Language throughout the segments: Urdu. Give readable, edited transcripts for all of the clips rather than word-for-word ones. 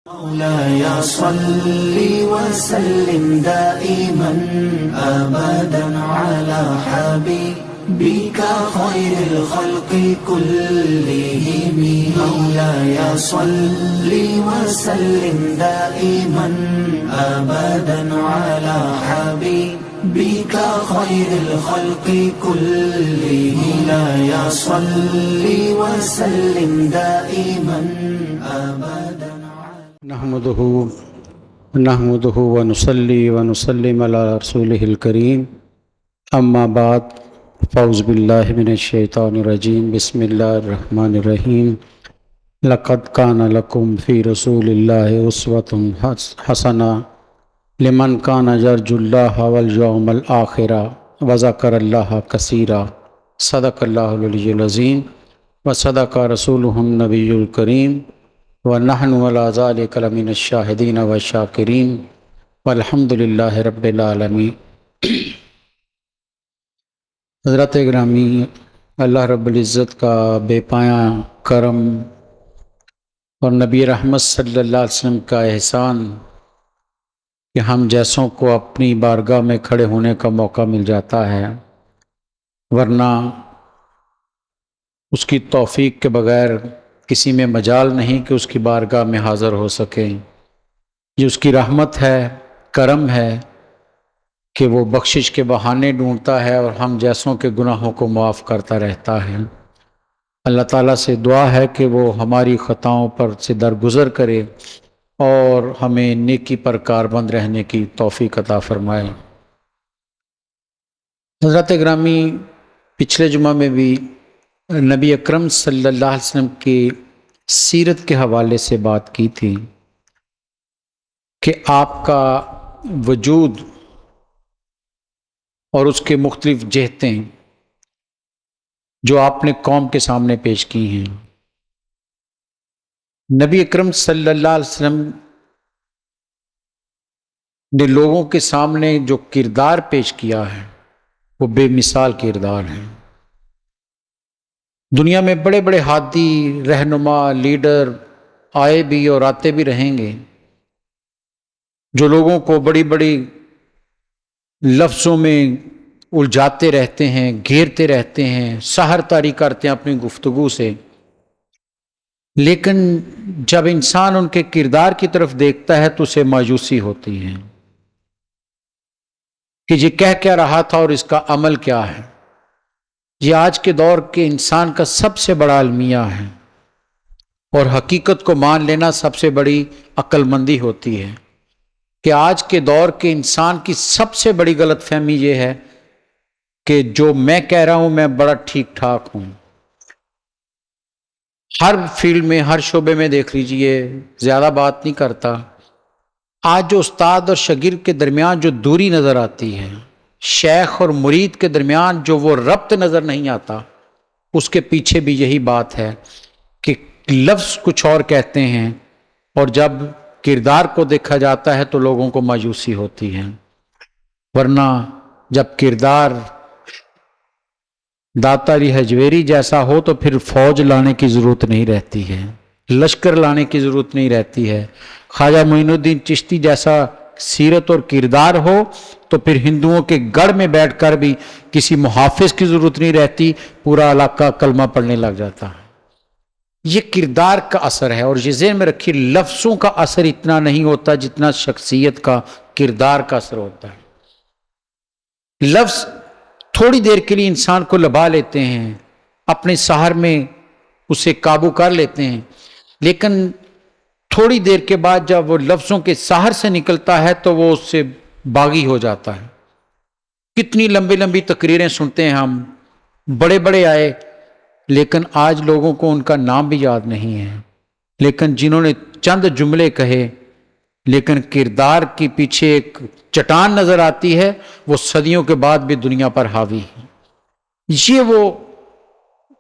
مولاي صل وسلم دائما أبدا على حبيبك خير الخلق كلهم. مولاي صل وسلم دائما أبدا على حبيبك خير الخلق كلهم. مولاي صل وسلم دائما أبدا. نحمده ونصلي ونسلم على رسوله الكريم. اما بعد فاعوذ باللہ من الشیطان الرجیم. بسم اللہ الرحمن الرحیم. لقد كان لكم في رسول الله اسوة حسنة لمن كان يرجو الله واليوم الآخر وذكر الله كثيرا. صدق اللہ العلی العظیم وصدق رسوله النبی الکریم وَنَحْنُ عَلَىٰ ذَلِكَ لَمِنَ الشَّاهِدِينَ وَالشَّاكِرِينَ وَالْحَمْدُ لِلَّهِ رَبِّ الْعَالَمِينَ. حضرات گرامی، اللہ رب العزت کا بے پایہ کرم اور نبی رحمت صلی اللہ علیہ وسلم کا احسان کہ ہم جیسوں کو اپنی بارگاہ میں کھڑے ہونے کا موقع مل جاتا ہے، ورنہ اس کی توفیق کے بغیر کسی میں مجال نہیں کہ اس کی بارگاہ میں حاضر ہو سکیں. یہ اس کی رحمت ہے، کرم ہے کہ وہ بخشش کے بہانے ڈھونڈتا ہے اور ہم جیسوں کے گناہوں کو معاف کرتا رہتا ہے. اللہ تعالیٰ سے دعا ہے کہ وہ ہماری خطاؤں پر سے درگزر کرے اور ہمیں نیکی پر کاربند رہنے کی توفیق عطا فرمائے. حضرات گرامی، پچھلے جمعہ میں بھی نبی اکرم صلی اللہ علیہ وسلم کی سیرت کے حوالے سے بات کی تھی کہ آپ کا وجود اور اس کے مختلف جہتیں جو آپ نے قوم کے سامنے پیش کی ہیں. نبی اکرم صلی اللہ علیہ وسلم نے لوگوں کے سامنے جو کردار پیش کیا ہے وہ بے مثال کردار ہے. دنیا میں بڑے بڑے ہادی، رہنما، لیڈر آئے بھی اور آتے بھی رہیں گے جو لوگوں کو بڑی بڑی لفظوں میں الجھاتے رہتے ہیں، گھیرتے رہتے ہیں، سحر طاری کرتے ہیں اپنی گفتگو سے. لیکن جب انسان ان کے کردار کی طرف دیکھتا ہے تو اسے مایوسی ہوتی ہے کہ یہ کہہ کیا رہا تھا اور اس کا عمل کیا ہے. یہ آج کے دور کے انسان کا سب سے بڑا المیہ ہے اور حقیقت کو مان لینا سب سے بڑی عقل مندی ہوتی ہے کہ آج کے دور کے انسان کی سب سے بڑی غلط فہمی یہ ہے کہ جو میں کہہ رہا ہوں میں بڑا ٹھیک ٹھاک ہوں. ہر فیلڈ میں، ہر شعبے میں دیکھ لیجئے، زیادہ بات نہیں کرتا. آج جو استاد اور شاگرد کے درمیان جو دوری نظر آتی ہے، شیخ اور مرید کے درمیان جو وہ ربط نظر نہیں آتا، اس کے پیچھے بھی یہی بات ہے کہ لفظ کچھ اور کہتے ہیں اور جب کردار کو دیکھا جاتا ہے تو لوگوں کو مایوسی ہوتی ہے. ورنہ جب کردار داتا علی حجویری جیسا ہو تو پھر فوج لانے کی ضرورت نہیں رہتی ہے، لشکر لانے کی ضرورت نہیں رہتی ہے. خواجہ معین الدین چشتی جیسا سیرت اور کردار ہو تو پھر ہندوؤں کے گڑھ میں بیٹھ کر بھی کسی محافظ کی ضرورت نہیں رہتی، پورا علاقہ کلمہ پڑھنے لگ جاتا ہے. یہ کردار کا اثر ہے اور یہ ذہن میں رکھیے، لفظوں کا اثر اتنا نہیں ہوتا جتنا شخصیت کا، کردار کا اثر ہوتا ہے. لفظ تھوڑی دیر کے لیے انسان کو لبھا لیتے ہیں، اپنے سحر میں اسے قابو کر لیتے ہیں، لیکن تھوڑی دیر کے بعد جب وہ لفظوں کے سحر سے نکلتا ہے تو وہ اس سے باغی ہو جاتا ہے. کتنی لمبی لمبی تقریریں سنتے ہیں ہم، بڑے بڑے آئے، لیکن آج لوگوں کو ان کا نام بھی یاد نہیں ہے. لیکن جنہوں نے چند جملے کہے لیکن کردار کے پیچھے ایک چٹان نظر آتی ہے، وہ صدیوں کے بعد بھی دنیا پر حاوی ہے. یہ وہ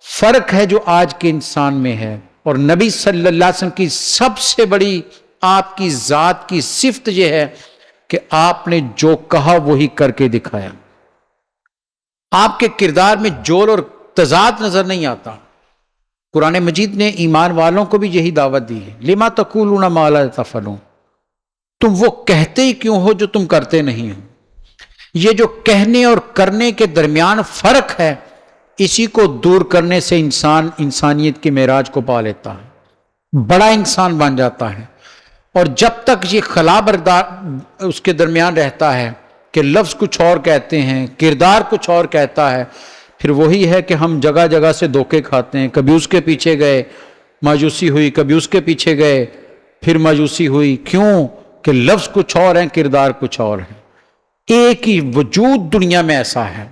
فرق ہے جو آج کے انسان میں ہے. اور نبی صلی اللہ علیہ وسلم کی سب سے بڑی آپ کی ذات کی صفت یہ ہے کہ آپ نے جو کہا وہی کر کے دکھایا. آپ کے کردار میں جول اور تضاد نظر نہیں آتا. قرآن مجید نے ایمان والوں کو بھی یہی دعوت دی ہے، لما تقولون ما لا تفعلون، تم وہ کہتے ہی کیوں ہو جو تم کرتے نہیں ہو۔ یہ جو کہنے اور کرنے کے درمیان فرق ہے، اسی کو دور کرنے سے انسان انسانیت کی معراج کو پا لیتا ہے، بڑا انسان بن جاتا ہے۔ اور جب تک یہ خلا بردار اس کے درمیان رہتا ہے کہ لفظ کچھ اور کہتے ہیں، کردار کچھ اور کہتا ہے، پھر وہی ہے کہ ہم جگہ جگہ سے دھوکے کھاتے ہیں، کبھی اس کے پیچھے گئے مایوسی ہوئی، کبھی اس کے پیچھے گئے پھر مایوسی ہوئی۔ کیوں؟ کہ لفظ کچھ اور ہیں، کردار کچھ اور ہے۔ ایک ہی وجود دنیا میں ایسا ہے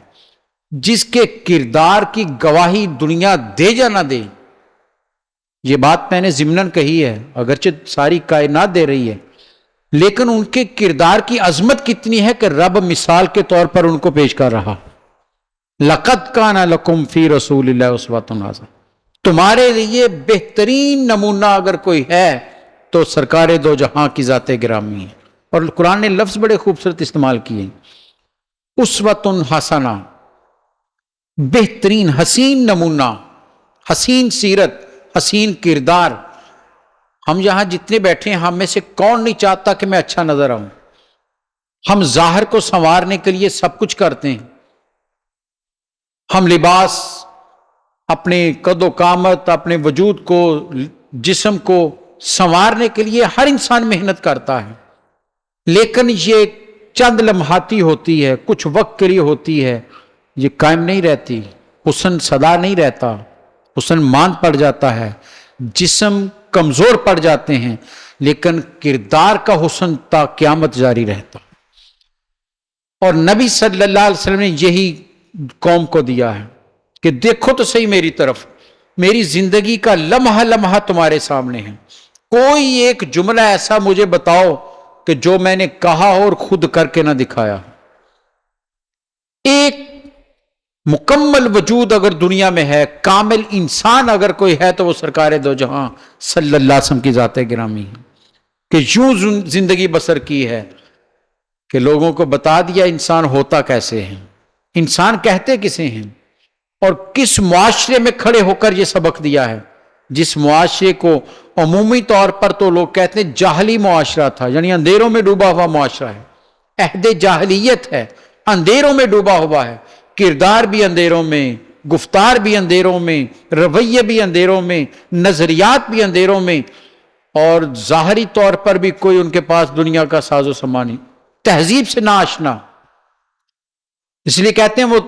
جس کے کردار کی گواہی دنیا دے یا نہ دے، یہ بات میں نے ضمناً کہی ہے، اگرچہ ساری کائنات دے رہی ہے، لیکن ان کے کردار کی عظمت کتنی ہے کہ رب مثال کے طور پر ان کو پیش کر رہا۔ لَقَدْ كَانَ لَكُمْ فِي رَسُولِ اللَّهِ أُسْوَةٌ حَسَنَةٌ، تمہارے لیے بہترین نمونہ اگر کوئی ہے تو سرکار دو جہاں کی ذات گرامی ہے۔ اور قرآن نے لفظ بڑے خوبصورت استعمال کیے، اسوۃ حسنہ، بہترین، حسین نمونہ، حسین سیرت، حسین کردار۔ ہم یہاں جتنے بیٹھے ہیں، ہم میں سے کون نہیں چاہتا کہ میں اچھا نظر آؤں؟ ہم ظاہر کو سنوارنے کے لیے سب کچھ کرتے ہیں، ہم لباس، اپنے قد و قامت، اپنے وجود کو، جسم کو سنوارنے کے لیے ہر انسان محنت کرتا ہے، لیکن یہ چند لمحاتی ہوتی ہے، کچھ وقت کے لیے ہوتی ہے، یہ قائم نہیں رہتی۔ حسن سدا نہیں رہتا، حسن مان پڑ جاتا ہے، جسم کمزور پڑ جاتے ہیں، لیکن کردار کا حسن تا قیامت جاری رہتا۔ اور نبی صلی اللہ علیہ وسلم نے یہی قوم کو دیا ہے کہ دیکھو تو صحیح میری طرف، میری زندگی کا لمحہ لمحہ تمہارے سامنے ہے، کوئی ایک جملہ ایسا مجھے بتاؤ کہ جو میں نے کہا اور خود کر کے نہ دکھایا۔ ایک مکمل وجود اگر دنیا میں ہے، کامل انسان اگر کوئی ہے تو وہ سرکار دو جہاں صلی اللہ علیہ وسلم کی ذات گرامی ہے، کہ یوں زندگی بسر کی ہے کہ لوگوں کو بتا دیا انسان ہوتا کیسے ہے، انسان کہتے کسے ہیں، اور کس معاشرے میں کھڑے ہو کر یہ سبق دیا ہے، جس معاشرے کو عمومی طور پر تو لوگ کہتے ہیں جاہلی معاشرہ تھا، یعنی اندھیروں میں ڈوبا ہوا معاشرہ ہے، عہد جاہلیت ہے، اندھیروں میں ڈوبا ہوا ہے، کردار بھی اندھیروں میں، گفتار بھی اندھیروں میں، رویے بھی اندھیروں میں، نظریات بھی اندھیروں میں، اور ظاہری طور پر بھی کوئی ان کے پاس دنیا کا ساز و سامان نہیں، تہذیب سے نا آشنا۔ اس لیے کہتے ہیں وہ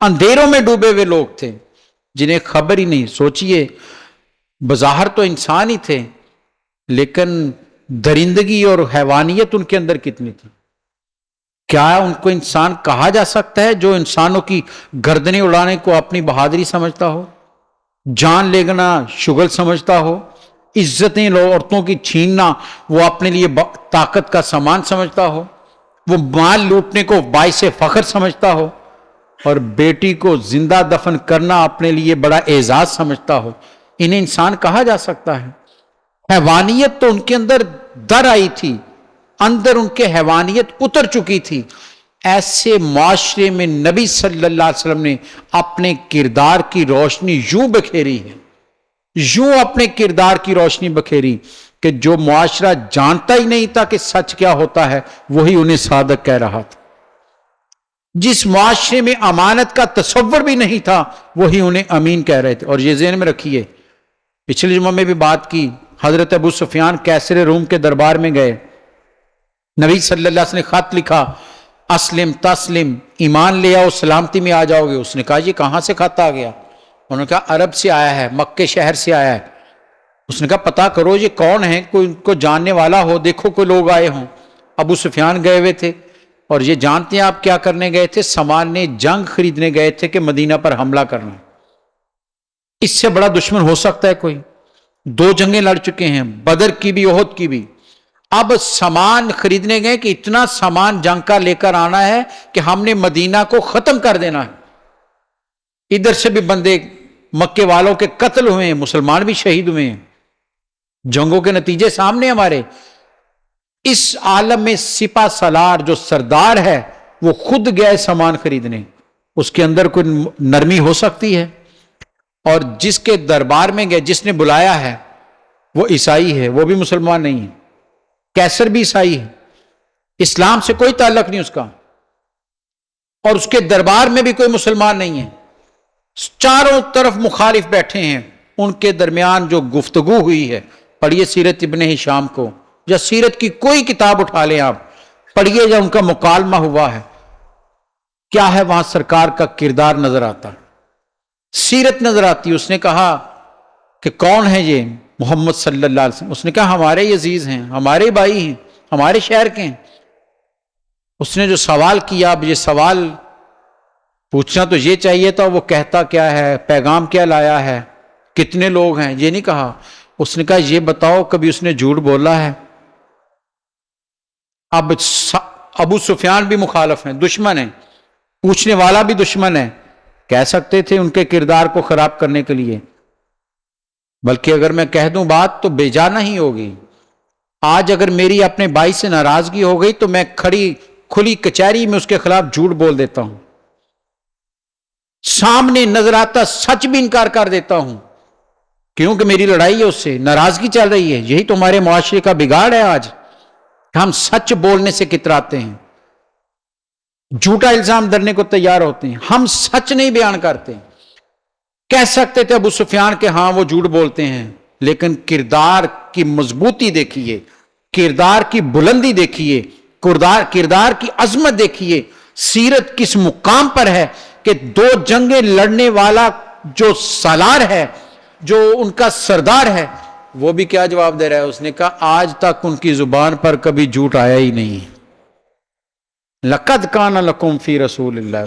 اندھیروں میں ڈوبے ہوئے لوگ تھے جنہیں خبر ہی نہیں۔ سوچئے بظاہر تو انسان ہی تھے، لیکن درندگی اور حیوانیت ان کے اندر کتنی تھی۔ کیا ان کو انسان کہا جا سکتا ہے جو انسانوں کی گردنیں اڑانے کو اپنی بہادری سمجھتا ہو، جان لینا شغل سمجھتا ہو، عزتیں عورتوں کی چھیننا وہ اپنے لیے طاقت کا سامان سمجھتا ہو، وہ مال لوٹنے کو باعث فخر سمجھتا ہو، اور بیٹی کو زندہ دفن کرنا اپنے لیے بڑا اعزاز سمجھتا ہو؟ انہیں انسان کہا جا سکتا ہے؟ حیوانیت تو ان کے اندر در آئی تھی، اندر ان کے حیوانیت اتر چکی تھی۔ ایسے معاشرے میں نبی صلی اللہ علیہ وسلم نے اپنے کردار کی روشنی یوں بکھیری ہے، یوں اپنے کردار کی روشنی بکھیری کہ جو معاشرہ جانتا ہی نہیں تھا کہ سچ کیا ہوتا ہے، وہی انہیں صادق کہہ رہا تھا۔ جس معاشرے میں امانت کا تصور بھی نہیں تھا، وہی انہیں امین کہہ رہے تھے۔ اور یہ ذہن میں رکھیے، پچھلے جمعہ میں بھی بات کی، حضرت ابو سفیان کیسر روم کے دربار میں گئے، نبی صلی اللہ علیہ وسلم نے خط لکھا، اسلم تسلم، ایمان لے آؤ سلامتی میں آ جاؤ گے۔ اس نے کہا یہ کہاں سے خط آ گیا؟ انہوں نے کہا عرب سے آیا ہے، مکے شہر سے آیا ہے۔ اس نے کہا پتا کرو یہ کون ہے، کوئی ان کو جاننے والا ہو، دیکھو کوئی لوگ آئے ہوں۔ ابو سفیان گئے ہوئے تھے، اور یہ جانتے ہیں آپ کیا کرنے گئے تھے؟ سامان جنگ خریدنے گئے تھے کہ مدینہ پر حملہ کرنا۔ اس سے بڑا دشمن ہو سکتا ہے کوئی؟ 2 جنگیں لڑ چکے ہیں، بدر کی بھی احد کی بھی۔ اب سامان خریدنے گئے کہ اتنا سامان جنگ کا لے کر آنا ہے کہ ہم نے مدینہ کو ختم کر دینا ہے۔ ادھر سے بھی بندے مکے والوں کے قتل ہوئے ہیں، مسلمان بھی شہید ہوئے ہیں، جنگوں کے نتیجے سامنے ہمارے۔ اس عالم میں سپہ سالار جو سردار ہے وہ خود گئے سامان خریدنے، اس کے اندر کوئی نرمی ہو سکتی ہے؟ اور جس کے دربار میں گئے، جس نے بلایا ہے وہ عیسائی ہے، وہ بھی مسلمان نہیں ہے، کیسر بھی عیسائی ہے، اسلام سے کوئی تعلق نہیں اس کا، اور اس کے دربار میں بھی کوئی مسلمان نہیں ہے، چاروں طرف مخالف بیٹھے ہیں، ان کے درمیان جو گفتگو ہوئی ہے، پڑھیے سیرت ابن ہشام کو، یا سیرت کی کوئی کتاب اٹھا لیں آپ، پڑھیے یا ان کا مکالمہ ہوا ہے، کیا ہے وہاں سرکار کا کردار نظر آتا، سیرت نظر آتی۔ اس نے کہا کہ کون ہے یہ؟ محمد صلی اللہ علیہ وسلم۔ اس نے کہا ہمارے عزیز ہیں، ہمارے بھائی ہیں، ہمارے شہر کے ہیں۔ اس نے جو سوال کیا، اب یہ سوال پوچھنا تو یہ چاہیے تھا وہ کہتا کیا ہے، پیغام کیا لایا ہے، کتنے لوگ ہیں، یہ نہیں کہا۔ اس نے کہا یہ بتاؤ کبھی اس نے جھوٹ بولا ہے؟ اب ابو سفیان بھی مخالف ہیں، دشمن ہیں، پوچھنے والا بھی دشمن ہے، کہہ سکتے تھے ان کے کردار کو خراب کرنے کے لیے، بلکہ اگر میں کہہ دوں بات تو بے جا نہیں ہوگی۔ آج اگر میری اپنے بھائی سے ناراضگی ہو گئی تو میں کھلی کچہری میں اس کے خلاف جھوٹ بول دیتا ہوں، سامنے نظر آتا سچ بھی انکار کر دیتا ہوں، کیونکہ میری لڑائی ہے اس سے، ناراضگی چل رہی ہے۔ یہی تو ہمارے معاشرے کا بگاڑ ہے آج، ہم سچ بولنے سے کتراتے ہیں، جھوٹا الزام دھرنے کو تیار ہوتے ہیں، ہم سچ نہیں بیان کرتے۔ کہہ سکتے تھے ابو سفیان کہ ہاں وہ جھوٹ بولتے ہیں، لیکن کردار کی مضبوطی دیکھیے، کردار کی بلندی دیکھیے، کردار کی عظمت دیکھیے، سیرت کس مقام پر ہے کہ 2 جنگیں لڑنے والا جو سالار ہے، جو ان کا سردار ہے، وہ بھی کیا جواب دے رہا ہے؟ اس نے کہا آج تک ان کی زبان پر کبھی جھوٹ آیا ہی نہیں۔ لقد کان لکم فی رسول اللہ،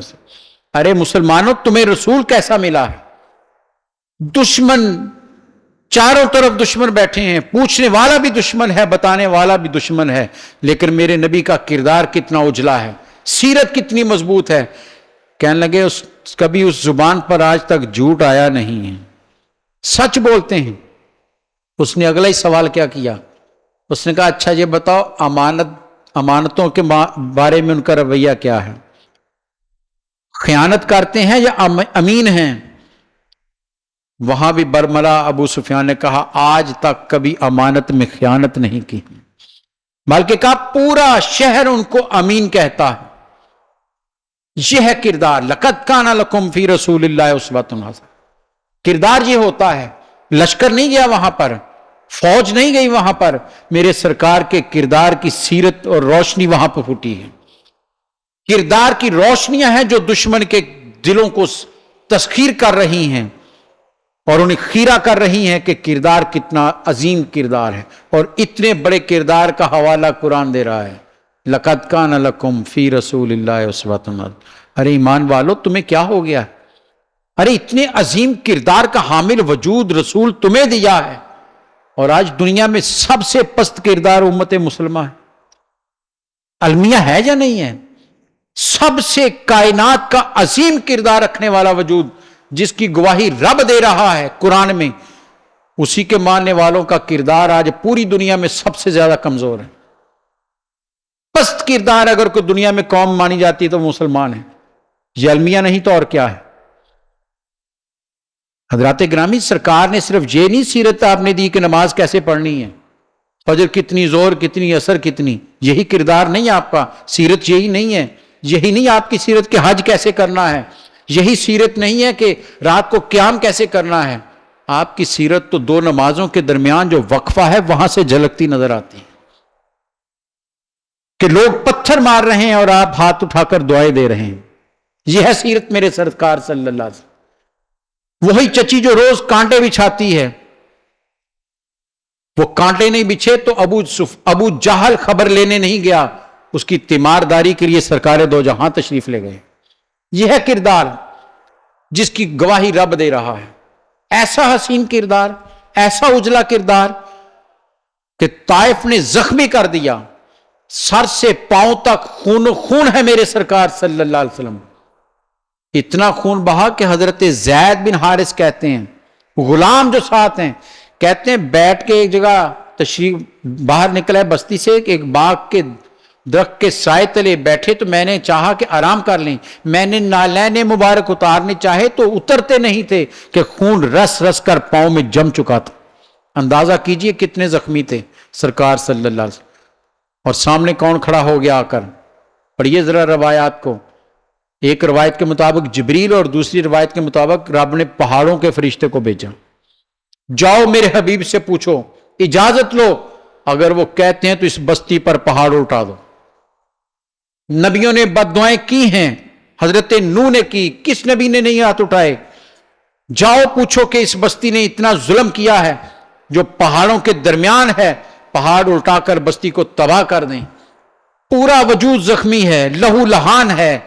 ارے مسلمانوں تمہیں رسول کیسا ملا ہے؟ دشمن چاروں طرف دشمن بیٹھے ہیں، پوچھنے والا بھی دشمن ہے، بتانے والا بھی دشمن ہے، لیکن میرے نبی کا کردار کتنا اجلا ہے، سیرت کتنی مضبوط ہے۔ کہنے لگے کبھی اس زبان پر آج تک جھوٹ آیا نہیں ہے، سچ بولتے ہیں۔ اس نے اگلا ہی سوال کیا کیا؟ اس نے کہا اچھا یہ بتاؤ امانتوں کے بارے میں ان کا رویہ کیا ہے؟ خیانت کرتے ہیں یا امین ہیں؟ وہاں بھی برملا ابو سفیان نے کہا آج تک کبھی امانت میں خیانت نہیں کی، بلکہ کہا پورا شہر ان کو امین کہتا ہے۔ یہ ہے کردار، لقد کان لکم فی رسول اللہ اسوۃ حسنہ۔ کردار یہ ہوتا ہے، لشکر نہیں گیا وہاں پر، فوج نہیں گئی وہاں پر، میرے سرکار کے کردار کی سیرت اور روشنی وہاں پر پھوٹی ہے۔ کردار کی روشنیاں ہیں جو دشمن کے دلوں کو تسخیر کر رہی ہیں اور انہیں خیرہ کر رہی ہیں کہ کردار کتنا عظیم کردار ہے، اور اتنے بڑے کردار کا حوالہ قرآن دے رہا ہے، لقد کان لکم فی رسول اللہ اسوۃ حسنہ۔ ارے ایمان والو تمہیں کیا ہو گیا؟ ارے اتنے عظیم کردار کا حامل وجود رسول تمہیں دیا ہے، اور آج دنیا میں سب سے پست کردار امت مسلمہ ہے۔ المیہ ہے یا نہیں ہے؟ سب سے کائنات کا عظیم کردار رکھنے والا وجود جس کی گواہی رب دے رہا ہے قرآن میں، اسی کے ماننے والوں کا کردار آج پوری دنیا میں سب سے زیادہ کمزور ہے۔ پست کردار اگر کوئی دنیا میں قوم مانی جاتی ہے تو مسلمان ہے، یہ المیہ نہیں تو اور کیا ہے؟ حضرات گرامی، سرکار نے صرف یہ نہیں سیرت آپ نے دی کہ نماز کیسے پڑھنی ہے، فجر کتنی، زور کتنی، عصر کتنی، یہی کردار نہیں آپ کا، سیرت یہی نہیں ہے، یہی نہیں آپ کی سیرت کہ حج کیسے کرنا ہے، یہی سیرت نہیں ہے کہ رات کو قیام کیسے کرنا ہے۔ آپ کی سیرت تو 2 نمازوں کے درمیان جو وقفہ ہے وہاں سے جھلکتی نظر آتی ہے کہ لوگ پتھر مار رہے ہیں اور آپ ہاتھ اٹھا کر دعائیں دے رہے ہیں۔ یہ ہے سیرت میرے سرکار صلی اللہ علیہ وسلم۔ وہی چچی جو روز کانٹے بچھاتی ہے، وہ کانٹے نہیں بچھے تو ابو جہل خبر لینے نہیں گیا، اس کی تیمارداری کے لیے سرکار دو جہاں تشریف لے گئے۔ یہ ہے کردار جس کی گواہی رب دے رہا ہے، ایسا حسین کردار، ایسا اجلا کردار کہ طائف نے زخمی کر دیا، سر سے پاؤں تک خون خون ہے میرے سرکار صلی اللہ علیہ وسلم۔ اتنا خون بہا کہ حضرت زید بن حارث کہتے ہیں، غلام جو ساتھ ہیں کہتے ہیں بیٹھ کے ایک جگہ تشریف باہر نکلا ہے بستی سے، ایک باغ کے درخت کے سائے تلے بیٹھے تو میں نے چاہا کہ آرام کر لیں، میں نے نالین مبارک اتارنے چاہے تو اترتے نہیں تھے کہ خون رس رس کر پاؤں میں جم چکا تھا۔ اندازہ کیجئے کتنے زخمی تھے سرکار صلی اللہ علیہ وسلم۔ اور سامنے کون کھڑا ہو گیا آ کر؟ پڑھیے ذرا روایات کو۔ ایک روایت کے مطابق جبریل اور دوسری روایت کے مطابق رب نے پہاڑوں کے فرشتے کو بھیجا، جاؤ میرے حبیب سے پوچھو، اجازت لو، اگر وہ کہتے ہیں تو اس بستی پر پہاڑ اٹھا دو۔ نبیوں نے بد دعائیں کی ہیں، حضرت نوح نے کی، کس نبی نے نہیں ہاتھ اٹھائے؟ جاؤ پوچھو کہ اس بستی نے اتنا ظلم کیا ہے جو پہاڑوں کے درمیان ہے، پہاڑ اٹھا کر بستی کو تباہ کر دیں۔ پورا وجود زخمی ہے، لہو لہان ہے۔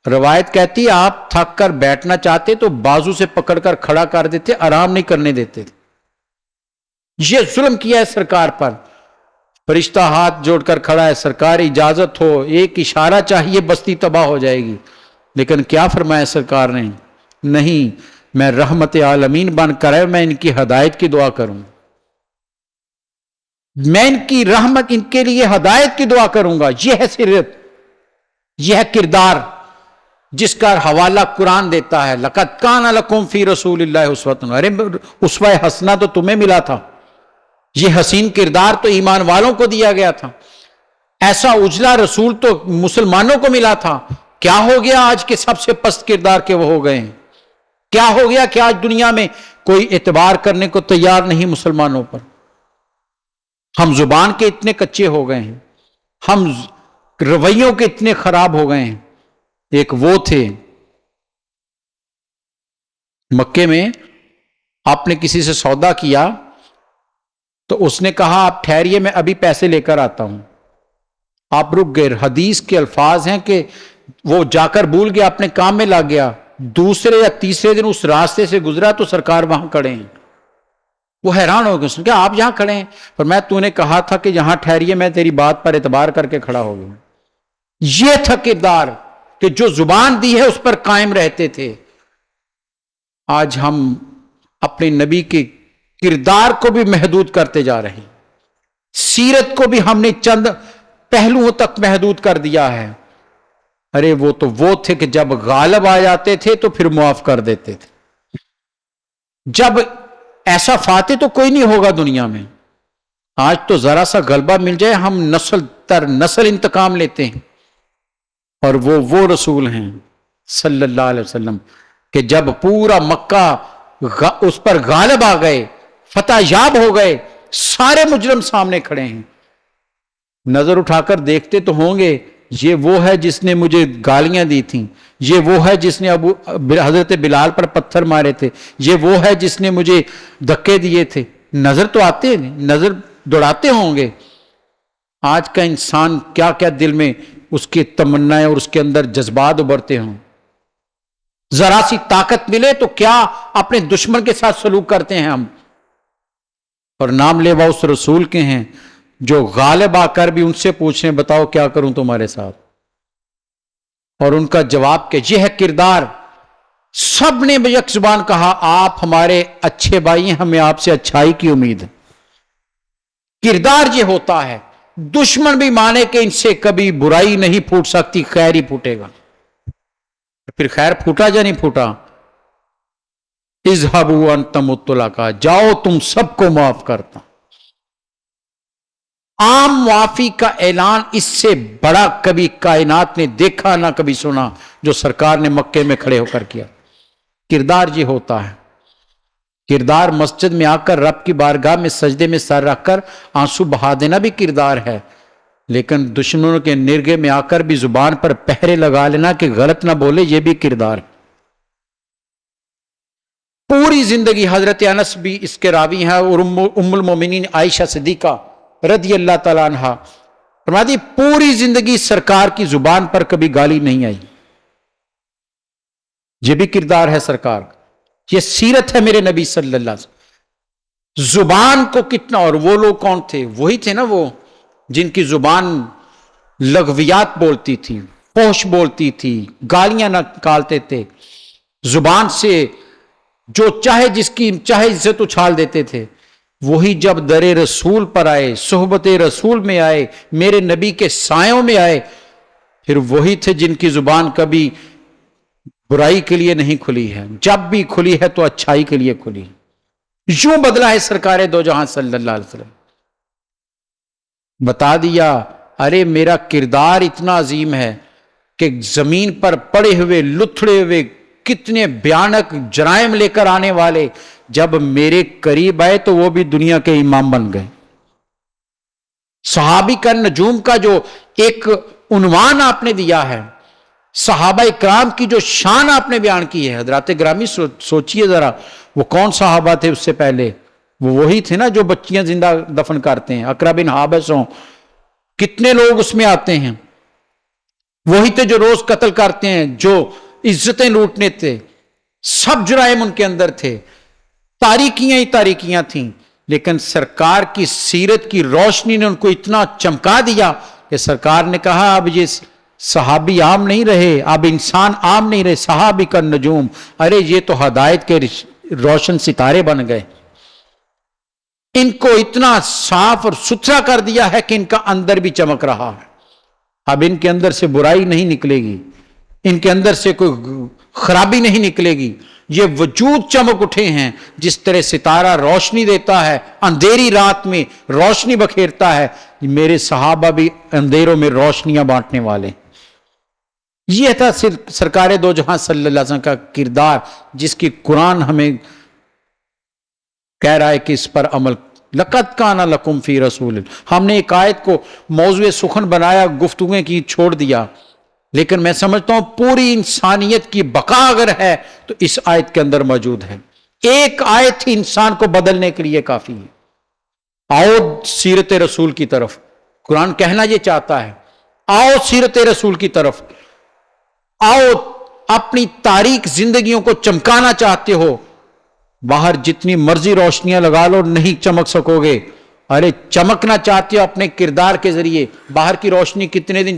روایت کہتی ہے آپ تھک کر بیٹھنا چاہتے تو بازو سے پکڑ کر کھڑا کر دیتے، آرام نہیں کرنے دیتے۔ یہ ظلم کیا ہے سرکار پر۔ فرشتہ ہاتھ جوڑ کر کھڑا ہے، سرکار اجازت ہو، ایک اشارہ چاہیے، بستی تباہ ہو جائے گی۔ لیکن کیا فرمایا سرکار نے؟ نہیں، میں رحمت عالمین بن کر ہے، میں ان کی ہدایت کی دعا کروں، میں ان کی رحمت، ان کے لیے ہدایت کی دعا کروں گا۔ یہ ہے سیرت، یہ ہے کردار جس کا حوالہ قرآن دیتا ہے۔ لقد کان لکم فی رسول اللہ اسوۃ، ارے اسوہ حسنہ تو تمہیں ملا تھا، یہ حسین کردار تو ایمان والوں کو دیا گیا تھا، ایسا اجلا رسول تو مسلمانوں کو ملا تھا۔ کیا ہو گیا آج کے سب سے پست کردار کے وہ ہو گئے ہیں؟ کیا ہو گیا کہ آج دنیا میں کوئی اعتبار کرنے کو تیار نہیں مسلمانوں پر؟ ہم زبان کے اتنے کچے ہو گئے ہیں، ہم رویوں کے اتنے خراب ہو گئے ہیں۔ ایک وہ تھے مکے میں، آپ نے کسی سے سودا کیا تو اس نے کہا آپ ٹھہریے میں ابھی پیسے لے کر آتا ہوں، آپ رک گئے۔ حدیث کے الفاظ ہیں کہ وہ جا کر بھول گیا، اپنے کام میں لگ گیا، دوسرے یا تیسرے دن اس راستے سے گزرا تو سرکار وہاں کھڑے ہیں۔ وہ حیران ہو گئے، سن کہ آپ یہاں کھڑے ہیں؟ پر میں تو نے کہا تھا کہ یہاں ٹھہریے، میں تیری بات پر اعتبار کر کے کھڑا ہو گیا۔ یہ تھا کردار کہ جو زبان دی ہے اس پر قائم رہتے تھے۔ آج ہم اپنے نبی کے کردار کو بھی محدود کرتے جا رہے ہیں، سیرت کو بھی ہم نے چند پہلوؤں تک محدود کر دیا ہے۔ ارے وہ تو وہ تھے کہ جب غالب آ جاتے تھے تو پھر معاف کر دیتے تھے۔ جب ایسا فاتح تو کوئی نہیں ہوگا دنیا میں۔ آج تو ذرا سا غلبہ مل جائے ہم نسل تر نسل انتقام لیتے ہیں، اور وہ رسول ہیں صلی اللہ علیہ وسلم کہ جب پورا مکہ اس پر غالب آ گئے، فتح یاب ہو گئے، سارے مجرم سامنے کھڑے ہیں، نظر اٹھا کر دیکھتے تو ہوں گے یہ وہ ہے جس نے مجھے گالیاں دی تھیں، یہ وہ ہے جس نے حضرت بلال پر پتھر مارے تھے، یہ وہ ہے جس نے مجھے دھکے دیے تھے۔ نظر تو آتے ہیں، نظر دوڑاتے ہوں گے۔ آج کا انسان کیا کیا دل میں اس کی تمنائیں اور اس کے اندر جذبات ابھرتے ہوں۔ ذرا سی طاقت ملے تو کیا اپنے دشمن کے ساتھ سلوک کرتے ہیں ہم، اور نام لیوا اس رسول کے ہیں جو غالب آ کر بھی ان سے پوچھیں بتاؤ کیا کروں تمہارے ساتھ، اور ان کا جواب کہ یہ ہے کردار۔ سب نے یک زبان کہا آپ ہمارے اچھے بھائی ہیں، ہمیں آپ سے اچھائی کی امید ہے۔ کردار یہ ہوتا ہے، دشمن بھی مانے کہ ان سے کبھی برائی نہیں پھوٹ سکتی، خیر ہی پھوٹے گا۔ پھر خیر پھوٹا یا نہیں پھوٹا؟ اذهبوا انتم الطلقاء، جاؤ تم سب کو معاف کرتا۔ عام معافی کا اعلان اس سے بڑا کبھی کائنات نے دیکھا نہ کبھی سنا جو سرکار نے مکے میں کھڑے ہو کر کیا۔ کردار یہ ہوتا ہے۔ کردار مسجد میں آ کر رب کی بارگاہ میں سجدے میں سر رکھ کر آنسو بہا دینا بھی کردار ہے، لیکن دشمنوں کے نرگے میں آ کر بھی زبان پر پہرے لگا لینا کہ غلط نہ بولے، یہ بھی کردار ہے۔ پوری زندگی حضرت انس بھی اس کے راوی ہیں، اور ام المومنین عائشہ صدیقہ رضی اللہ تعالیٰ عنہا فرماتی پوری زندگی سرکار کی زبان پر کبھی گالی نہیں آئی۔ یہ بھی کردار ہے سرکار کا، یہ سیرت ہے میرے نبی صلی اللہ علیہ وسلم۔ زبان کو کتنا، اور وہ لوگ کون تھے؟ وہی تھے نا وہ جن کی زبان لغویات بولتی تھی، فحش بولتی تھی، گالیاں نکالتے تھے، زبان سے جو چاہے جس کی چاہے عزت اچھال دیتے تھے۔ وہی جب در رسول پر آئے، صحبت رسول میں آئے، میرے نبی کے سایوں میں آئے، پھر وہی تھے جن کی زبان کبھی برائی کے لیے نہیں کھلی ہے، جب بھی کھلی ہے تو اچھائی کے لیے کھلی۔ یوں بدلا ہے سرکار دو جہاں صلی اللہ علیہ وسلم، بتا دیا ارے میرا کردار اتنا عظیم ہے کہ زمین پر پڑے ہوئے لتھڑے ہوئے کتنے بھیانک جرائم لے کر آنے والے جب میرے قریب آئے تو وہ بھی دنیا کے امام بن گئے۔ صحابی کا نجوم کا جو ایک عنوان آپ نے دیا ہے، صحابہ اکرام کی جو شان آپ نے بیان کی ہے، حضرات گرامی سوچئے ذرا، وہ کون صحابہ تھے اس سے پہلے؟ وہ وہی تھے نا جو بچیاں زندہ دفن کرتے ہیں، اقرا بن حابس ہوں، کتنے لوگ اس میں آتے ہیں، وہی تھے جو روز قتل کرتے ہیں، جو عزتیں لوٹنے تھے، سب جرائم ان کے اندر تھے، تاریکیاں ہی تاریکیاں تھیں، لیکن سرکار کی سیرت کی روشنی نے ان کو اتنا چمکا دیا کہ سرکار نے کہا اب یہ صحابی عام نہیں رہے، اب انسان عام نہیں رہے، صحابی کا نجوم، ارے یہ تو ہدایت کے روشن ستارے بن گئے۔ ان کو اتنا صاف اور ستھرا کر دیا ہے کہ ان کا اندر بھی چمک رہا ہے، اب ان کے اندر سے برائی نہیں نکلے گی، ان کے اندر سے کوئی خرابی نہیں نکلے گی، یہ وجود چمک اٹھے ہیں۔ جس طرح ستارہ روشنی دیتا ہے، اندھیری رات میں روشنی بکھیرتا ہے، میرے صحابہ بھی اندھیروں میں روشنیاں بانٹنے والے۔ یہ تھا سرکار دو جہاں صلی اللہ علیہ وسلم کا کردار، جس کی قرآن ہمیں کہہ رہا ہے کہ اس پر عمل۔ لَقَدْ كَانَ لَكُمْ فِي رَسُولٍ، ہم نے ایک آیت کو موضوع سخن بنایا، گفتگویں کی، چھوڑ دیا، لیکن میں سمجھتا ہوں پوری انسانیت کی بقا اگر ہے تو اس آیت کے اندر موجود ہے۔ ایک آیت ہی انسان کو بدلنے کے لیے کافی ہے۔ آؤ سیرت رسول کی طرف، قرآن کہنا یہ چاہتا ہے، آؤ سیرت رسول کی طرف آؤ، اپنی تاریک زندگیوں کو چمکانا چاہتے ہو، باہر جتنی مرضی روشنیاں لگا لو نہیں چمک سکو گے۔ ارے چمکنا چاہتے ہو اپنے کردار کے ذریعے، باہر کی روشنی کتنے دن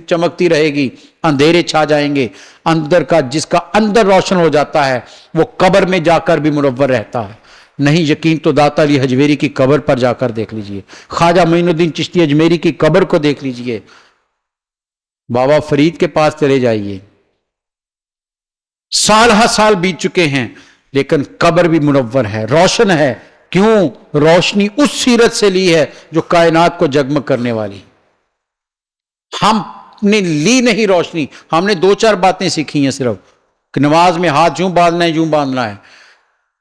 چمکتی رہے گی، اندھیرے چھا جائیں گے۔ اندر کا، جس کا اندر روشن ہو جاتا ہے وہ قبر میں جا کر بھی منور رہتا ہے۔ نہیں یقین تو داتا علی حجویری کی قبر پر جا کر دیکھ لیجئے، خواجہ معین الدین چشتی اجمیری کی قبر کو دیکھ لیجئے، بابا فرید کے پاس چلے جائیے، سال ہا سال بیت چکے ہیں لیکن قبر بھی منور ہے، روشن ہے۔ کیوں؟ روشنی اس سیرت سے لی ہے جو کائنات کو جگمگ کرنے والی۔ ہم نے لی نہیں روشنی، ہم نے دو چار باتیں سیکھی ہیں صرف، کہ نماز میں ہاتھ یوں باندھنا ہے، یوں باندھنا ہے،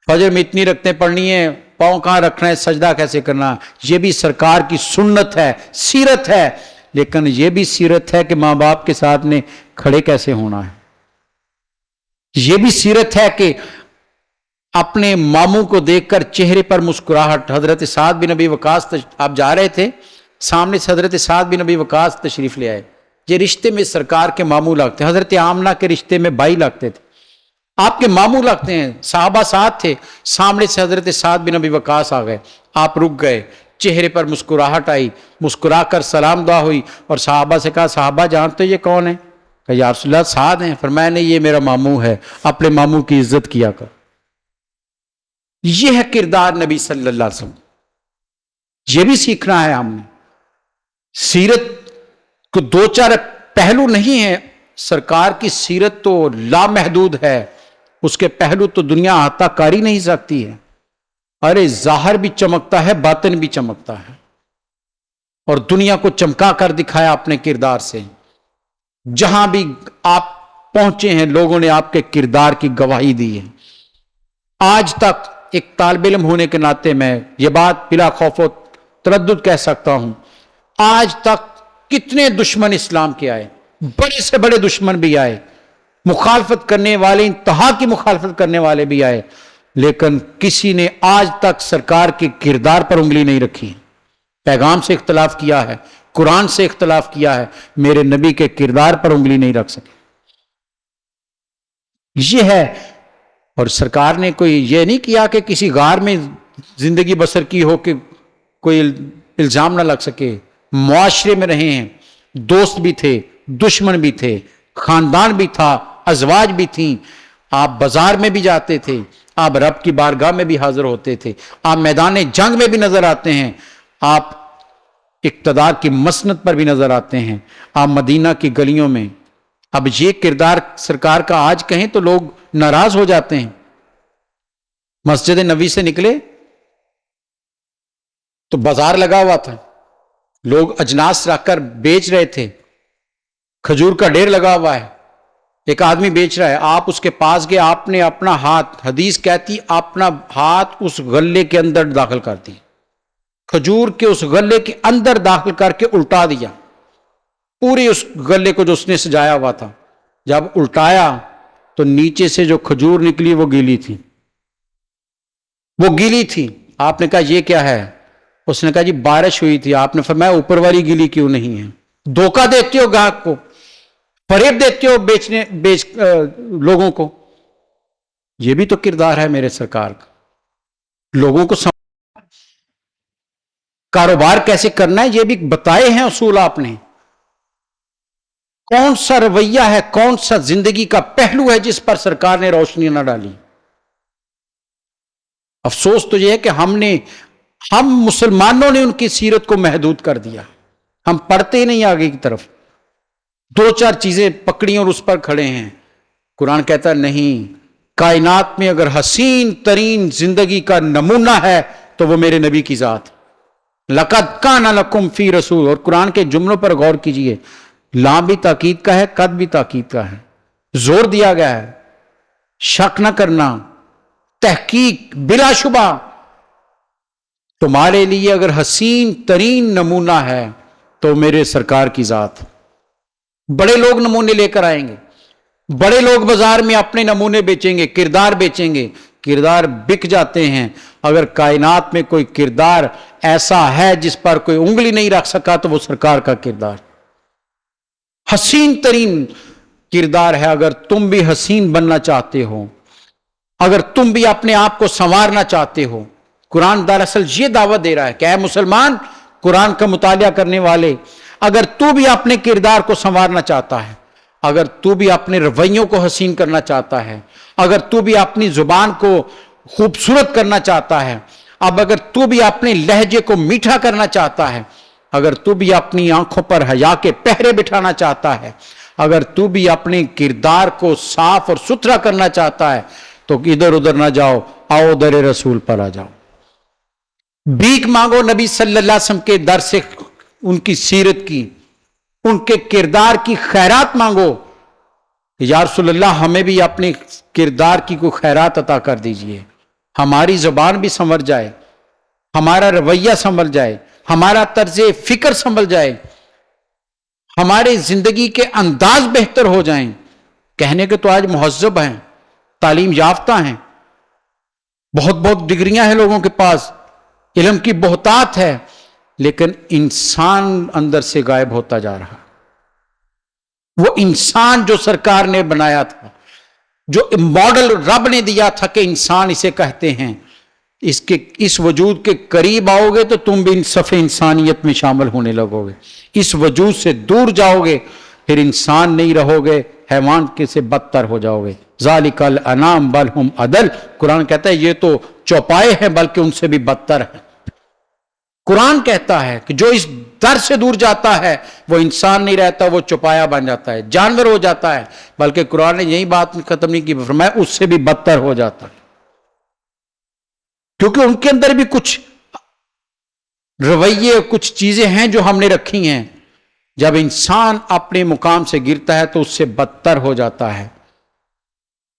فجر میں اتنی رکعتیں پڑھنی ہے، پاؤں کہاں رکھنا ہے، سجدہ کیسے کرنا، یہ بھی سرکار کی سنت ہے، سیرت ہے۔ لیکن یہ بھی سیرت ہے کہ ماں باپ کے ساتھ نے کھڑے کیسے ہونا ہے، یہ بھی سیرت ہے کہ اپنے ماموں کو دیکھ کر چہرے پر مسکراہٹ۔ حضرت سعد بن ابی وقاص آپ جا رہے تھے، سامنے سے حضرت سعد بن ابی وقاص تشریف لے آئے، یہ رشتے میں سرکار کے ماموں لگتے ہیں، حضرت آمنہ کے رشتے میں بھائی لگتے تھے، آپ کے ماموں لگتے ہیں، صحابہ ساتھ تھے، سامنے سے حضرت سعد بن ابی وقاص آ گئے، آپ رک گئے، چہرے پر مسکراہٹ آئی، مسکرا کر سلام دعا ہوئی، اور صحابہ سے کہا صحابہ جانتے یہ کون ہے؟ کہ یا رسول اللہ سعد ہیں۔ فرمایا نہیں، یہ میرا ماموں ہے، اپنے ماموں کی عزت کیا کر۔ یہ ہے کردار نبی صلی اللہ علیہ وسلم، یہ بھی سیکھنا ہے ہم نے۔ سیرت کو دو چار پہلو نہیں ہیں، سرکار کی سیرت تو لامحدود ہے، اس کے پہلو تو دنیا احاطہ کر ہی نہیں سکتی ہے۔ ارے ظاہر بھی چمکتا ہے، باطن بھی چمکتا ہے، اور دنیا کو چمکا کر دکھایا اپنے کردار سے۔ جہاں بھی آپ پہنچے ہیں لوگوں نے آپ کے کردار کی گواہی دی ہے۔ آج تک ایک طالب علم ہونے کے ناطے میں یہ بات بلا خوف و تردد کہہ سکتا ہوں، آج تک کتنے دشمن اسلام کے آئے، بڑے سے بڑے دشمن بھی آئے، مخالفت کرنے والے، انتہا کی مخالفت کرنے والے بھی آئے، لیکن کسی نے آج تک سرکار کے کردار پر انگلی نہیں رکھی۔ پیغام سے اختلاف کیا ہے، قرآن سے اختلاف کیا ہے، میرے نبی کے کردار پر انگلی نہیں رکھ سکے۔ یہ ہے، اور سرکار نے کوئی یہ نہیں کیا کہ کسی غار میں زندگی بسر کی ہو کہ کوئی الزام نہ لگ سکے۔ معاشرے میں رہے ہیں، دوست بھی تھے، دشمن بھی تھے، خاندان بھی تھا، ازواج بھی تھیں، آپ بازار میں بھی جاتے تھے، آپ رب کی بارگاہ میں بھی حاضر ہوتے تھے، آپ میدان جنگ میں بھی نظر آتے ہیں، آپ اقتدار کی مسند پر بھی نظر آتے ہیں، آپ مدینہ کی گلیوں میں. اب یہ کردار سرکار کا آج کہیں تو لوگ ناراض ہو جاتے ہیں. مسجد نبوی سے نکلے تو بازار لگا ہوا تھا، لوگ اجناس رکھ کر بیچ رہے تھے، کھجور کا ڈھیر لگا ہوا ہے، ایک آدمی بیچ رہا ہے، آپ اس کے پاس گئے، آپ نے اپنا ہاتھ، حدیث کہتی اپنا ہاتھ اس غلے کے اندر داخل کر دی، کھجور کے اس غلے کے اندر داخل کر کے الٹا دیا، پوری اس غلے کو جو اس نے سجایا ہوا تھا. جب الٹایا تو نیچے سے جو کھجور نکلی وہ گیلی تھی، وہ گیلی تھی. آپ نے کہا یہ کیا ہے؟ اس نے کہا جی بارش ہوئی تھی. آپ نے فرمایا اوپر والی گیلی کیوں نہیں ہے؟ دھوکہ دیتے ہو گاہک کو، فریب دیتے ہو لوگوں کو. یہ بھی تو کردار ہے میرے سرکار کا. لوگوں کو کاروبار کیسے کرنا ہے یہ بھی بتائے ہیں اصول آپ نے. کون سا رویہ ہے، کون سا زندگی کا پہلو ہے جس پر سرکار نے روشنی نہ ڈالی؟ افسوس تو یہ ہے کہ ہم مسلمانوں نے ان کی سیرت کو محدود کر دیا. ہم پڑھتے ہی نہیں آگے کی طرف، دو چار چیزیں پکڑی اور اس پر کھڑے ہیں. قرآن کہتا ہے نہیں، کائنات میں اگر حسین ترین زندگی کا نمونہ ہے تو وہ میرے نبی کی ذات. لَقَدْ كَانَ لَكُمْ فِي رَسُولٍ. اور قرآن کے جملوں پر غور کیجئے، لام بھی تاکید کا ہے، قد بھی تاکید کا ہے، زور دیا گیا ہے. شک نہ کرنا، تحقیق بلا شبہ تمہارے لیے اگر حسین ترین نمونہ ہے تو میرے سرکار کی ذات. بڑے لوگ نمونے لے کر آئیں گے، بڑے لوگ بازار میں اپنے نمونے بیچیں گے، کردار بیچیں گے، کردار بک جاتے ہیں. اگر کائنات میں کوئی کردار ایسا ہے جس پر کوئی انگلی نہیں رکھ سکا تو وہ سرکار کا کردار حسین ترین کردار ہے. اگر تم بھی حسین بننا چاہتے ہو، اگر تم بھی اپنے آپ کو سنوارنا چاہتے ہو، قرآن دراصل یہ دعوت دے رہا ہے کہ اے مسلمان، قرآن کا مطالعہ کرنے والے، اگر تو بھی اپنے کردار کو سنوارنا چاہتا ہے، اگر تو بھی اپنے رویوں کو حسین کرنا چاہتا ہے، اگر تو بھی اپنی زبان کو خوبصورت کرنا چاہتا ہے، اب اگر تو بھی اپنے لہجے کو میٹھا کرنا چاہتا ہے، اگر تو بھی اپنی آنکھوں پر حیا کے پہرے بٹھانا چاہتا ہے، اگر تو بھی اپنے کردار کو صاف اور ستھرا کرنا چاہتا ہے تو ادھر ادھر نہ جاؤ، آؤ در رسول پر آ جاؤ. بھیک مانگو نبی صلی اللہ علیہ وسلم کے در سے، ان کی سیرت کی، ان کے کردار کی خیرات مانگو. یا رسول اللہ ہمیں بھی اپنے کردار کی کوئی خیرات عطا کر دیجئے، ہماری زبان بھی سنور جائے، ہمارا رویہ سنبھل جائے، ہمارا طرز فکر سنبھل جائے، ہمارے زندگی کے انداز بہتر ہو جائیں. کہنے کے تو آج مہذب ہیں، تعلیم یافتہ ہیں، بہت بہت ڈگریاں ہیں لوگوں کے پاس، علم کی بہتات ہے، لیکن انسان اندر سے غائب ہوتا جا رہا. وہ انسان جو سرکار نے بنایا تھا، جو ماڈل رب نے دیا تھا کہ انسان اسے کہتے ہیں، اس وجود کے قریب آؤ گے تو تم بھی صف انسانیت میں شامل ہونے لگو گے. اس وجود سے دور جاؤ گے پھر انسان نہیں رہو گے، حیوان کے سے بدتر ہو جاؤ گے. ذالک الانام بل ہم اضل. قرآن کہتا ہے یہ تو چوپائے ہیں بلکہ ان سے بھی بدتر ہیں. قرآن کہتا ہے کہ جو اس در سے دور جاتا ہے وہ انسان نہیں رہتا، وہ چوپایا بن جاتا ہے، جانور ہو جاتا ہے. بلکہ قرآن نے یہی بات ختم نہیں کی، فرمایا اس سے بھی بدتر ہو جاتا ہے، کیونکہ ان کے اندر بھی کچھ رویے، کچھ چیزیں ہیں جو ہم نے رکھی ہیں. جب انسان اپنے مقام سے گرتا ہے تو اس سے بدتر ہو جاتا ہے.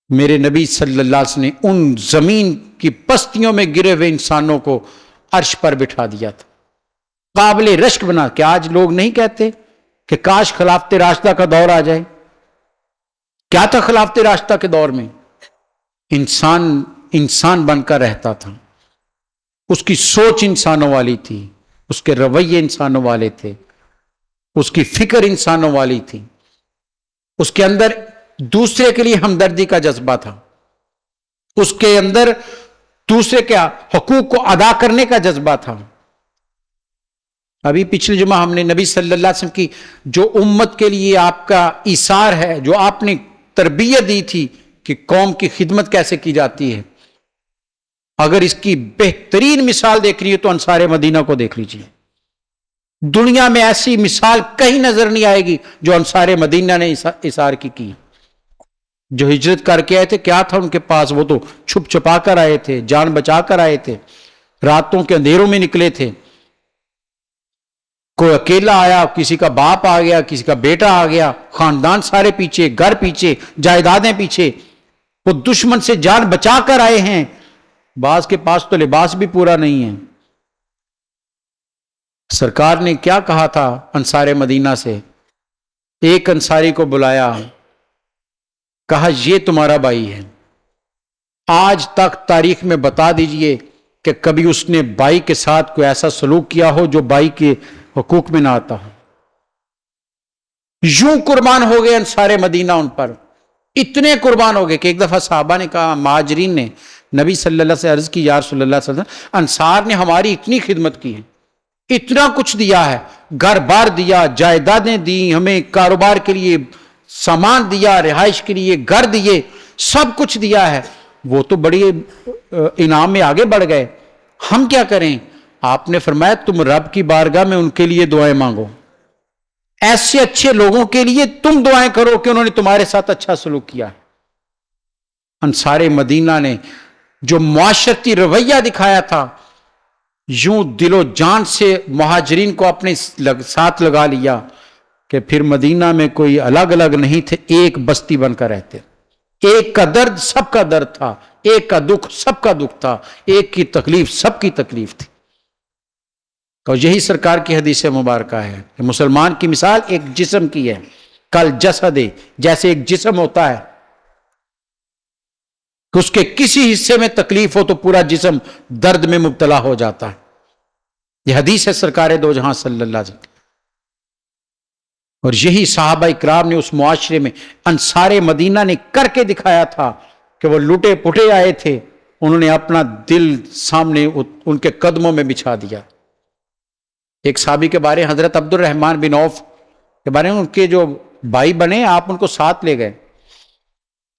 میرے نبی صلی اللہ علیہ وسلم نے ان زمین کی پستیوں میں گرے ہوئے انسانوں کو عرش پر بٹھا دیا تھا، قابل رشک بنا. کہ آج لوگ نہیں کہتے کہ کاش خلافت راشدہ کا دور آ جائے؟ کیا تھا خلافت راشدہ کے دور میں؟ انسان بن کر رہتا تھا، اس کی سوچ انسانوں والی تھی، اس کے رویے انسانوں والے تھے، اس کی فکر انسانوں والی تھی، اس کے اندر دوسرے کے لیے ہمدردی کا جذبہ تھا، اس کے اندر دوسرے کے حقوق کو ادا کرنے کا جذبہ تھا. ابھی پچھلے جمعہ ہم نے نبی صلی اللہ علیہ وسلم کی جو امت کے لیے آپ کا ایثار ہے، جو آپ نے تربیت دی تھی کہ قوم کی خدمت کیسے کی جاتی ہے، اگر اس کی بہترین مثال دیکھنی ہے تو انصار مدینہ کو دیکھ لیجیے. دنیا میں ایسی مثال کہیں نظر نہیں آئے گی جو انصار مدینہ نے اثار کی. جو ہجرت کر کے آئے تھے کیا تھا ان کے پاس؟ وہ تو چھپ چھپا کر آئے تھے، جان بچا کر آئے تھے، راتوں کے اندھیروں میں نکلے تھے. کوئی اکیلا آیا، کسی کا باپ آ گیا، کسی کا بیٹا آ گیا، خاندان سارے پیچھے، گھر پیچھے، جائیدادیں پیچھے. وہ دشمن سے جان بچا کر آئے ہیں. بعض کے پاس تو لباس بھی پورا نہیں ہے. سرکار نے کیا کہا تھا انصار مدینہ سے؟ ایک انصاری کو بلایا، کہا یہ تمہارا بھائی ہے، آج تک تاریخ میں بتا دیجئے کہ کبھی اس نے بھائی کے ساتھ کوئی ایسا سلوک کیا ہو جو بھائی کے حقوق میں نہ آتا ہو. یوں قربان ہو گئے انصار مدینہ ان پر، اتنے قربان ہو گئے کہ ایک دفعہ صحابہ نے کہا، مہاجرین نے نبی صلی اللہ علیہ وسلم سے عرض کی، یا رسول اللہ صلی اللہ علیہ وسلم، انصار نے ہماری اتنی خدمت کی ہے، اتنا کچھ دیا ہے، گھر بار دیا، جائیدادیں دی، ہمیں کاروبار کے لیے سامان دیا، رہائش کے لیے گھر دیے، سب کچھ دیا ہے، وہ تو بڑی انعام میں آگے بڑھ گئے، ہم کیا کریں؟ آپ نے فرمایا تم رب کی بارگاہ میں ان کے لیے دعائیں مانگو، ایسے اچھے لوگوں کے لیے تم دعائیں کرو کہ انہوں نے تمہارے ساتھ اچھا سلوک کیا. انصار مدینہ نے جو معاشرتی رویہ دکھایا تھا، یوں دل و جان سے مہاجرین کو اپنے ساتھ لگا لیا کہ پھر مدینہ میں کوئی الگ الگ نہیں تھے، ایک بستی بن کر رہتے. ایک کا درد سب کا درد تھا، ایک کا دکھ سب کا دکھ تھا، ایک کی تکلیف سب کی تکلیف تھی. اور یہی سرکار کی حدیث مبارکہ ہے کہ مسلمان کی مثال ایک جسم کی ہے، کل جسد، جیسے ایک جسم ہوتا ہے کہ اس کے کسی حصے میں تکلیف ہو تو پورا جسم درد میں مبتلا ہو جاتا ہے. یہ حدیث ہے سرکار دو جہاں صلی اللہ علیہ وسلم. اور یہی صحابہ اکرام نے اس معاشرے میں انصار مدینہ نے کر کے دکھایا تھا کہ وہ لوٹے پٹے آئے تھے، انہوں نے اپنا دل سامنے ان کے قدموں میں بچھا دیا. ایک صحابی کے بارے حضرت عبد الرحمن بن عوف کے بارے میں، ان کے جو بھائی بنے آپ ان کو ساتھ لے گئے،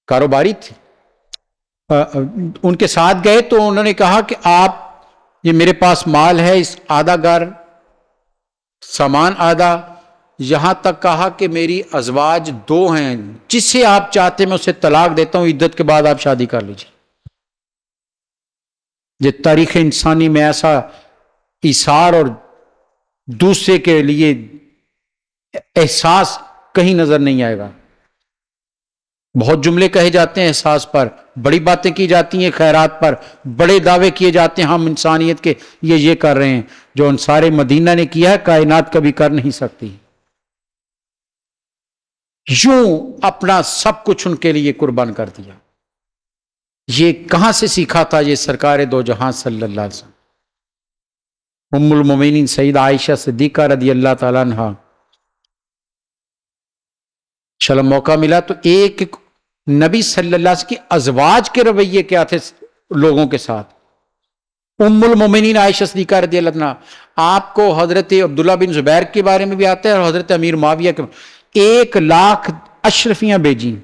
کاروباری تھے، ان کے ساتھ گئے تو انہوں نے کہا کہ آپ، یہ میرے پاس مال ہے، اس آدھا گھر سامان آدھا، یہاں تک کہا کہ میری ازواج 2 ہیں، جس سے آپ چاہتے میں اسے طلاق دیتا ہوں، عدت کے بعد آپ شادی کر لیجیے. یہ تاریخ انسانی میں ایسا ایثار اور دوسرے کے لیے احساس کہیں نظر نہیں آئے گا. بہت جملے کہے جاتے ہیں احساس پر، بڑی باتیں کی جاتی ہیں خیرات پر، بڑے دعوے کیے جاتے ہیں ہم انسانیت کے یہ کر رہے ہیں. جو انصار مدینہ نے کیا ہے کائنات کبھی کر نہیں سکتی. یوں اپنا سب کچھ ان کے لیے قربان کر دیا. یہ کہاں سے سیکھا تھا؟ یہ سرکار دو جہاں صلی اللہ علیہ وسلم، ام المومنین سیدہ عائشہ صدیقہ رضی اللہ تعالیٰ عنہ. چلو موقع ملا تو ایک نبی صلی اللہ علیہ وسلم کی ازواج کے رویے کیا تھے لوگوں کے ساتھ. ام المومنین عائشہ صدیقہ رضی اللہ عنہ، آپ کو حضرت عبداللہ بن زبیر کے بارے میں بھی آتا ہے اور حضرت امیر معاویہ کے 1,00,000 اشرفیاں بھیجیں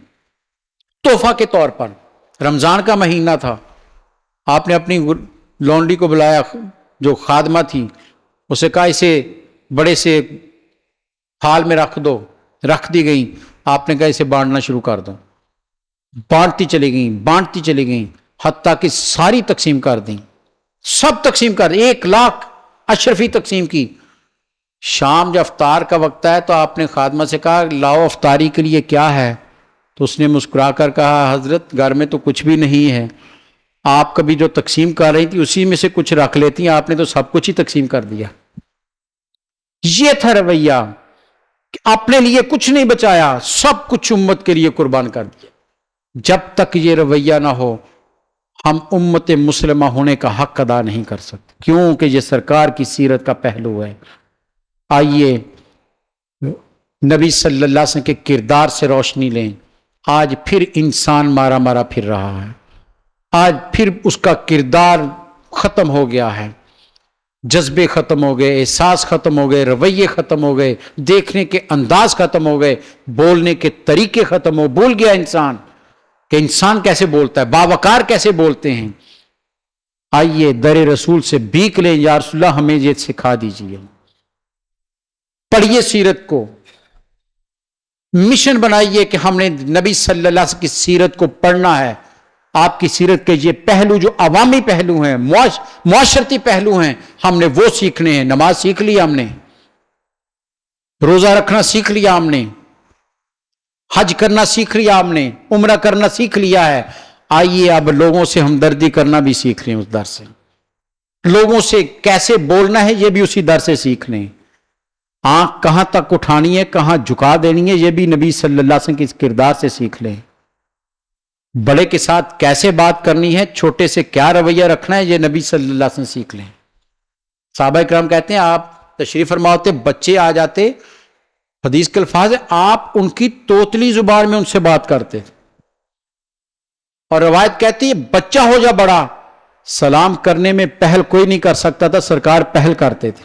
تحفہ کے طور پر. رمضان کا مہینہ تھا، آپ نے اپنی لونڈی کو بلایا جو خادمہ تھی، اسے کہا اسے بڑے سے حال میں رکھ دو، رکھ دی گئیں. آپ نے کہا اسے بانٹنا شروع کر دو. بانٹتی چلی گئیں حتیٰ کہ ساری تقسیم کر دیں، سب تقسیم کر دیں، 1,00,000 اشرفی تقسیم کی. شام جب افطار کا وقت ہے تو آپ نے خادمہ سے کہا لاؤ افطاری کے لیے کیا ہے؟ تو اس نے مسکرا کر کہا حضرت گھر میں تو کچھ بھی نہیں ہے، آپ کبھی جو تقسیم کر رہی تھی اسی میں سے کچھ رکھ لیتی ہیں، آپ نے تو سب کچھ ہی تقسیم کر دیا. یہ تھا رویہ کہ اپنے لیے کچھ نہیں بچایا، سب کچھ امت کے لیے قربان کر دیا. جب تک یہ رویہ نہ ہو ہم امت مسلمہ ہونے کا حق ادا نہیں کر سکتے، کیونکہ یہ سرکار کی سیرت کا پہلو ہے. آئیے نبی صلی اللہ علیہ وسلم کے کردار سے روشنی لیں. آج پھر انسان مارا مارا پھر رہا ہے، آج پھر اس کا کردار ختم ہو گیا ہے، جذبے ختم ہو گئے، احساس ختم ہو گئے، رویے ختم ہو گئے، دیکھنے کے انداز ختم ہو گئے، بولنے کے طریقے ختم ہو. بھول گیا انسان کہ انسان کیسے بولتا ہے، باوقار کیسے بولتے ہیں. آئیے در رسول سے بھیک لیں، یا رسول اللہ ہمیں یہ سکھا دیجیے۔ پڑھیے سیرت کو، مشن بنائیے کہ ہم نے نبی صلی اللہ علیہ وسلم کی سیرت کو پڑھنا ہے۔ آپ کی سیرت کے یہ پہلو جو عوامی پہلو ہیں، معاشرتی پہلو ہیں، ہم نے وہ سیکھنے ہیں۔ نماز سیکھ لی ہم نے، روزہ رکھنا سیکھ لیا ہم نے، حج کرنا سیکھ لیا ہم نے، عمرہ کرنا سیکھ لیا ہے۔ آئیے اب لوگوں سے ہمدردی کرنا بھی سیکھ لیں، اس در سے لوگوں سے کیسے بولنا ہے یہ بھی اسی در سے سیکھ لیں۔ آنکھ کہاں تک اٹھانی ہے، کہاں جھکا دینی ہے، یہ بھی نبی صلی اللہ علیہ وسلم کے کردار سے سیکھ لیں۔ بڑے کے ساتھ کیسے بات کرنی ہے، چھوٹے سے کیا رویہ رکھنا ہے، یہ نبی صلی اللہ علیہ وسلم سیکھ لیں۔ صحابہ کرام کہتے ہیں آپ تشریف فرما ہوتے، بچے آ جاتے، حدیث کے الفاظ ہے آپ ان کی توتلی زبان میں ان سے بات کرتے، اور روایت کہتی ہے بچہ ہو جا بڑا، سلام کرنے میں پہل کوئی نہیں کر سکتا تھا، سرکار پہل کرتے تھے۔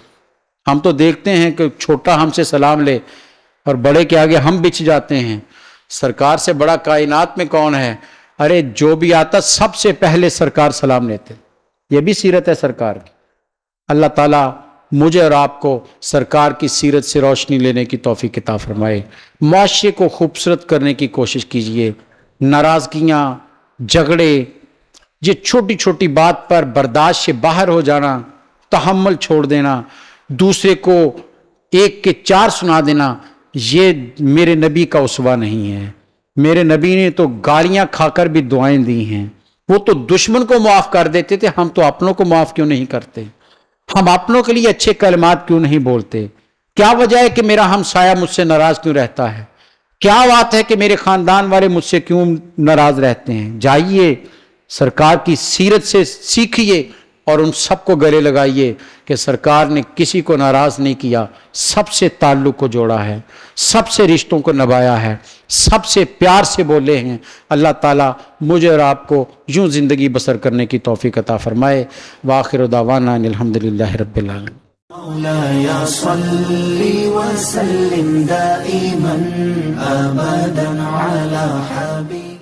ہم تو دیکھتے ہیں کہ چھوٹا ہم سے سلام لے اور بڑے کے آگے ہم بچ جاتے ہیں، سرکار سے بڑا کائنات میں کون ہے؟ ارے جو بھی آتا سب سے پہلے سرکار سلام لیتے۔ یہ بھی سیرت ہے سرکار کی۔ اللہ تعالیٰ مجھے اور آپ کو سرکار کی سیرت سے روشنی لینے کی توفیق عطا فرمائے۔ معاشرے کو خوبصورت کرنے کی کوشش کیجیے۔ ناراضگیاں، جھگڑے، یہ چھوٹی چھوٹی بات پر برداشت سے باہر ہو جانا، تحمل چھوڑ دینا، دوسرے کو ایک کے چار سنا دینا، یہ میرے نبی کا اسوہ نہیں ہے۔ میرے نبی نے تو گالیاں کھا کر بھی دعائیں دی ہیں۔ وہ تو دشمن کو معاف کر دیتے تھے، ہم تو اپنوں کو معاف کیوں نہیں کرتے؟ ہم اپنوں کے لیے اچھے کلمات کیوں نہیں بولتے؟ کیا وجہ ہے کہ میرا ہمسایہ مجھ سے ناراض کیوں رہتا ہے؟ کیا بات ہے کہ میرے خاندان والے مجھ سے کیوں ناراض رہتے ہیں؟ جائیے سرکار کی سیرت سے سیکھیے اور ان سب کو گلے لگائیے کہ سرکار نے کسی کو ناراض نہیں کیا، سب سے تعلق کو جوڑا ہے، سب سے رشتوں کو نبھایا ہے، سب سے پیار سے بولے ہیں۔ اللہ تعالیٰ مجھے اور آپ کو یوں زندگی بسر کرنے کی توفیق عطا فرمائے۔ وآخر دعوانا ان الحمدللہ رب العالمین۔ مولاي صل وسلم دائما أبدا على حبيبك